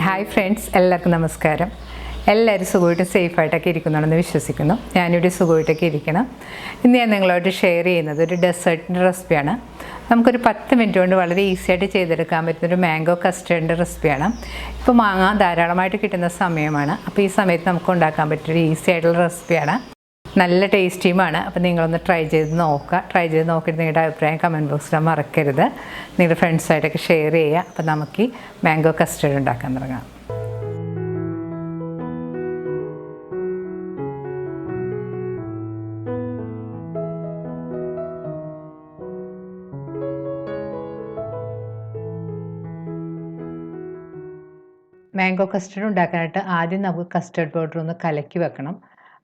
Hi friends, എല്ലാവർക്കും നമസ്കാരം. എല്ലാവരും സുഖമായിട്ട് സേഫായിട്ടൊക്കെ ഇരിക്കുന്നുണ്ടെന്ന് വിശ്വസിക്കുന്നു. ഞാനിവിടെ സുഖമായിട്ടൊക്കെ ഇരിക്കണം. ഇന്ന് ഞാൻ നിങ്ങളോട് ഷെയർ ചെയ്യുന്നത് ഒരു ഡെസേർട്ടിൻ്റെ റെസിപ്പിയാണ്. നമുക്കൊരു 10 മിനിറ്റ് കൊണ്ട് വളരെ ഈസി ആയിട്ട് ചെയ്തെടുക്കാൻ പറ്റുന്നൊരു മാംഗോ കസ്റ്റേർഡിൻ്റെ റെസിപ്പിയാണ്. ഇപ്പോൾ മാങ്ങ ധാരാളമായിട്ട് കിട്ടുന്ന സമയമാണ്. അപ്പോൾ ഈ സമയത്ത് നമുക്ക് ഉണ്ടാക്കാൻ പറ്റിയൊരു ഈസി ആയിട്ടുള്ള റെസിപ്പിയാണ്. നല്ല ടേസ്റ്റിയുമാണ്. അപ്പോൾ നിങ്ങളൊന്ന് ട്രൈ ചെയ്ത് നോക്കുക. ട്രൈ ചെയ്ത് നോക്കിയിട്ട് നിങ്ങളുടെ അഭിപ്രായം കമൻറ്റ് ബോക്സിൽ മറക്കരുത്. നിങ്ങളുടെ ഫ്രണ്ട്സായിട്ടൊക്കെ ഷെയർ ചെയ്യുക. അപ്പോൾ നമുക്ക് ഈ മാംഗോ കസ്റ്റേർഡ് ഉണ്ടാക്കാൻ തുടങ്ങാം. മാംഗോ കസ്റ്റേർഡ് ഉണ്ടാക്കാനായിട്ട് ആദ്യം നമുക്ക് കസ്റ്റേർഡ് പൗഡർ ഒന്ന് കലക്കി വെക്കണം.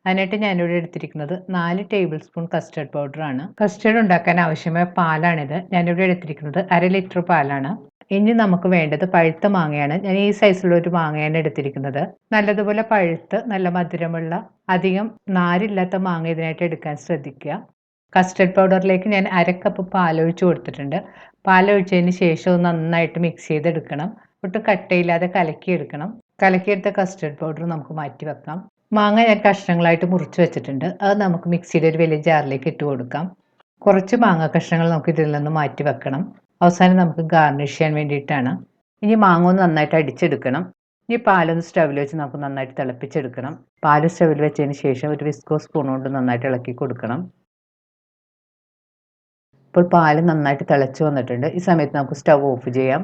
അതിനായിട്ട് ഞാനിവിടെ എടുത്തിരിക്കുന്നത് 4 ടേബിൾ സ്പൂൺ കസ്റ്റേർഡ് പൗഡറാണ്. കസ്റ്റേർഡ് ഉണ്ടാക്കാൻ ആവശ്യമായ പാലാണിത്. ഞാനിവിടെ എടുത്തിരിക്കുന്നത് 1/2 ലിറ്റർ പാലാണ്. ഇനി നമുക്ക് വേണ്ടത് പഴുത്ത മാങ്ങയാണ്. ഞാൻ ഈ സൈസിലുള്ള ഒരു മാങ്ങയാണ് എടുത്തിരിക്കുന്നത്. നല്ലതുപോലെ പഴുത്ത് നല്ല മധുരമുള്ള അധികം നാരില്ലാത്ത മാങ്ങ ഇതിനായിട്ട് എടുക്കാൻ ശ്രദ്ധിക്കുക. കസ്റ്റേർഡ് പൗഡറിലേക്ക് ഞാൻ 1/2 കപ്പ് പാലൊഴിച്ച് കൊടുത്തിട്ടുണ്ട്. പാലൊഴിച്ചതിന് ശേഷം നന്നായിട്ട് മിക്സ് ചെയ്തെടുക്കണം. ഒട്ടും കട്ടയില്ലാതെ കലക്കിയെടുക്കണം. കലക്കിയെടുത്ത കസ്റ്റേർഡ് പൗഡർ നമുക്ക് മാറ്റി വെക്കാം. മാങ്ങ ഞാൻ കഷ്ണങ്ങളായിട്ട് മുറിച്ച് വെച്ചിട്ടുണ്ട്. അത് നമുക്ക് മിക്സിയുടെ ഒരു വലിയ ജാറിലേക്ക് ഇട്ട് കൊടുക്കാം. കുറച്ച് മാങ്ങ കഷ്ണങ്ങൾ നമുക്ക് ഇതിൽ നിന്ന് മാറ്റി വെക്കണം. അവസാനം നമുക്ക് ഗാർണിഷ് ചെയ്യാൻ വേണ്ടിയിട്ടാണ്. ഇനി മാങ്ങ ഒന്ന് നന്നായിട്ട് അടിച്ചെടുക്കണം. ഇനി പാലൊന്ന് സ്റ്റവിൽ വെച്ച് നമുക്ക് നന്നായിട്ട് തിളപ്പിച്ചെടുക്കണം. പാല് സ്റ്റവിൽ വെച്ചതിന് ശേഷം ഒരു വിസ്കോ സ്പൂൺ കൊണ്ട് നന്നായിട്ട് ഇളക്കി കൊടുക്കണം. ഇപ്പോൾ പാല് നന്നായിട്ട് തിളച്ച് വന്നിട്ടുണ്ട്. ഈ സമയത്ത് നമുക്ക് സ്റ്റവ് ഓഫ് ചെയ്യാം.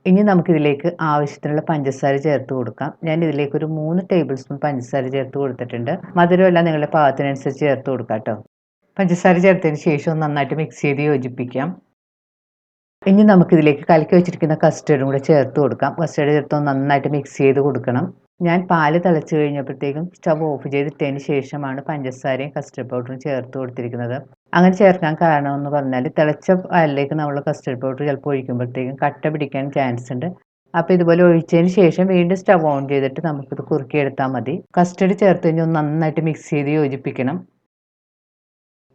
ഇനി നമുക്കിതിലേക്ക് ആവശ്യത്തിനുള്ള പഞ്ചസാര ചേർത്ത് കൊടുക്കാം. ഞാൻ ഇതിലേക്ക് ഒരു 3 ടേബിൾ സ്പൂൺ പഞ്ചസാര ചേർത്ത് കൊടുത്തിട്ടുണ്ട്. മധുരമെല്ലാം നിങ്ങളുടെ പാകത്തിനനുസരിച്ച് ചേർത്ത് കൊടുക്കാം കേട്ടോ. പഞ്ചസാര ചേർത്തതിന് ശേഷം നന്നായിട്ട് മിക്സ് ചെയ്ത് യോജിപ്പിക്കാം. ഇനി നമുക്കിതിലേക്ക് കലക്കി വെച്ചിരിക്കുന്ന കസ്റ്റേർഡും കൂടെ ചേർത്ത് കൊടുക്കാം. കസ്റ്റേർഡ് ചേർത്ത് നന്നായിട്ട് മിക്സ് ചെയ്ത് കൊടുക്കണം. ഞാൻ പാല് തിളച്ച് കഴിഞ്ഞപ്പോഴത്തേക്കും സ്റ്റവ് ഓഫ് ചെയ്തിട്ടതിന് ശേഷമാണ് പഞ്ചസാരയും കസ്റ്റേർഡ് പൗഡറും ചേർത്ത് കൊടുത്തിരിക്കുന്നത്. അങ്ങനെ ചേർക്കാൻ കാരണം എന്ന് പറഞ്ഞാൽ തിളച്ച പാലിലേക്ക് നമ്മൾ കസ്റ്റേർഡ് പൗഡർ ചിലപ്പോൾ ഒഴിക്കുമ്പോഴത്തേക്കും കട്ട പിടിക്കാൻ ചാൻസ് ഉണ്ട്. അപ്പോൾ ഇതുപോലെ ഒഴിച്ചതിന് ശേഷം വീണ്ടും സ്റ്റവ് ഓൺ ചെയ്തിട്ട് നമുക്കിത് കുറുക്കിയെടുത്താൽ മതി. കസ്റ്റേർഡ് ചേർത്ത് കഴിഞ്ഞാൽ നന്നായിട്ട് മിക്സ് ചെയ്ത് യോജിപ്പിക്കണം.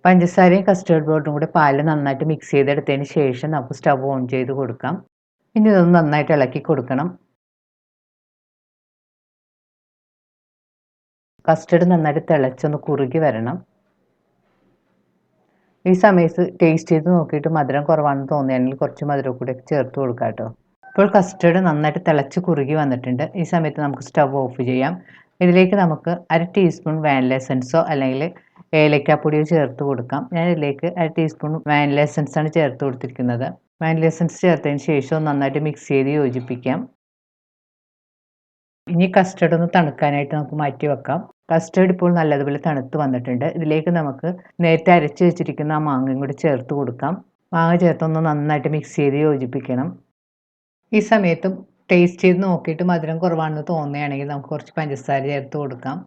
പഞ്ചസാരയും കസ്റ്റേർഡ് പൗഡറും കൂടെ പാലിൽ നന്നായിട്ട് മിക്സ് ചെയ്തെടുത്തതിന് ശേഷം നമുക്ക് സ്റ്റവ് ഓൺ ചെയ്ത് കൊടുക്കാം. ഇനി ഇതൊന്ന് നന്നായിട്ട് ഇളക്കി കൊടുക്കണം. കസ്റ്റേർഡ് നന്നായിട്ട് തിളച്ചൊന്ന് കുറുകി വരണം. ഈ സമയത്ത് ടേസ്റ്റ് ചെയ്ത് നോക്കിയിട്ട് മധുരം കുറവാണെന്ന് തോന്നുകയാണെങ്കിൽ കുറച്ച് മധുരം കൂടെ ചേർത്ത് കൊടുക്കാം കേട്ടോ. ഇപ്പോൾ കസ്റ്റേർഡ് നന്നായിട്ട് തിളച്ച് കുറുകി വന്നിട്ടുണ്ട്. ഈ സമയത്ത് നമുക്ക് സ്റ്റവ് ഓഫ് ചെയ്യാം. ഇതിലേക്ക് നമുക്ക് 1/2 ടീസ്പൂൺ വാനില എസൻസോ അല്ലെങ്കിൽ ഏലക്കാപ്പൊടിയോ ചേർത്ത് കൊടുക്കാം. ഞാൻ ഇതിലേക്ക് 1/2 ടീസ്പൂൺ വാനില എസൻസാണ് ചേർത്ത് കൊടുത്തിരിക്കുന്നത്. വാനില എസൻസ് ചേർത്തതിന് ശേഷം നന്നായിട്ട് മിക്സ് ചെയ്ത് യോജിപ്പിക്കാം. ഇനി കസ്റ്റേർഡ് ഒന്ന് തണുക്കാനായിട്ട് നമുക്ക് മാറ്റി വെക്കാം. കസ്റ്റേർഡ് ഇപ്പോൾ നല്ലതുപോലെ തണുത്ത് വന്നിട്ടുണ്ട്. ഇതിലേക്ക് നമുക്ക് നേരത്തെ അരച്ച് വെച്ചിരിക്കുന്ന ആ മാങ്ങയും കൂടി ചേർത്ത് കൊടുക്കാം. മാങ്ങ ചേർത്തൊന്ന് നന്നായിട്ട് മിക്സ് ചെയ്ത് യോജിപ്പിക്കണം. ഈ സമയത്തും ടേസ്റ്റ് ചെയ്ത് നോക്കിയിട്ട് മധുരം കുറവാണെന്ന് തോന്നുകയാണെങ്കിൽ നമുക്ക് കുറച്ച് പഞ്ചസാര ചേർത്ത് കൊടുക്കാം.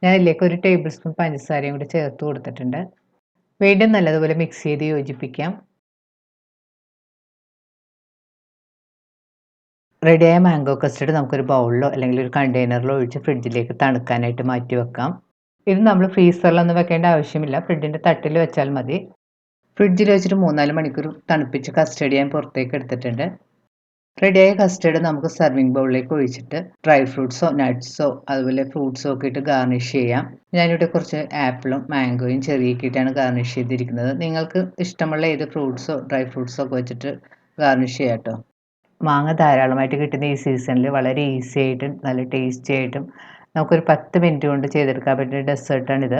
ഞാൻ ഇതിലേക്ക് 1 ടേബിൾ സ്പൂൺ പഞ്ചസാരയും കൂടി ചേർത്ത് കൊടുത്തിട്ടുണ്ട്. വീണ്ടും നല്ലതുപോലെ മിക്സ് ചെയ്ത് യോജിപ്പിക്കാം. റെഡിയായ മാംഗോ കസ്റ്റേർഡ് നമുക്കൊരു ബൗളിലോ അല്ലെങ്കിൽ ഒരു കണ്ടെയ്നറിലോ ഒഴിച്ച് ഫ്രിഡ്ജിലേക്ക് തണുക്കാനായിട്ട് മാറ്റി വെക്കാം. ഇത് നമ്മൾ ഫ്രീസറിലൊന്നും വെക്കേണ്ട ആവശ്യമില്ല. ഫ്രിഡ്ജിൻ്റെ തട്ടിൽ വെച്ചാൽ മതി. ഫ്രിഡ്ജിൽ വെച്ചിട്ട് 3-4 മണിക്കൂർ തണുപ്പിച്ച് കസ്റ്റേർഡ് ഞാൻ പുറത്തേക്ക് എടുത്തിട്ടുണ്ട്. റെഡിയായ കസ്റ്റേർഡ് നമുക്ക് സർവിങ് ബൗളിലേക്ക് ഒഴിച്ചിട്ട് ഡ്രൈ ഫ്രൂട്ട്സോ നട്ട്സോ അതുപോലെ ഫ്രൂട്ട്സോ ഒക്കെ ഇട്ട് ഗാർണിഷ് ചെയ്യാം. ഞാനിവിടെ കുറച്ച് ആപ്പിളും മാംഗോയും ചെറിയൊക്കെയിട്ടാണ് ഗാർണിഷ് ചെയ്തിരിക്കുന്നത്. നിങ്ങൾക്ക് ഇഷ്ടമുള്ള ഏത് ഫ്രൂട്ട്സോ ഡ്രൈ ഫ്രൂട്ട്സോ ഒക്കെ വെച്ചിട്ട് ഗാർണിഷ് ചെയ്യാം കേട്ടോ. മാങ്ങ ധാരാളമായിട്ട് കിട്ടുന്ന ഈ സീസണിൽ വളരെ ഈസി ആയിട്ടും നല്ല ടേസ്റ്റി ആയിട്ടും നമുക്കൊരു 10 മിനിറ്റ് കൊണ്ട് ചെയ്തെടുക്കാൻ പറ്റിയ ഡെസേർട്ടാണിത്.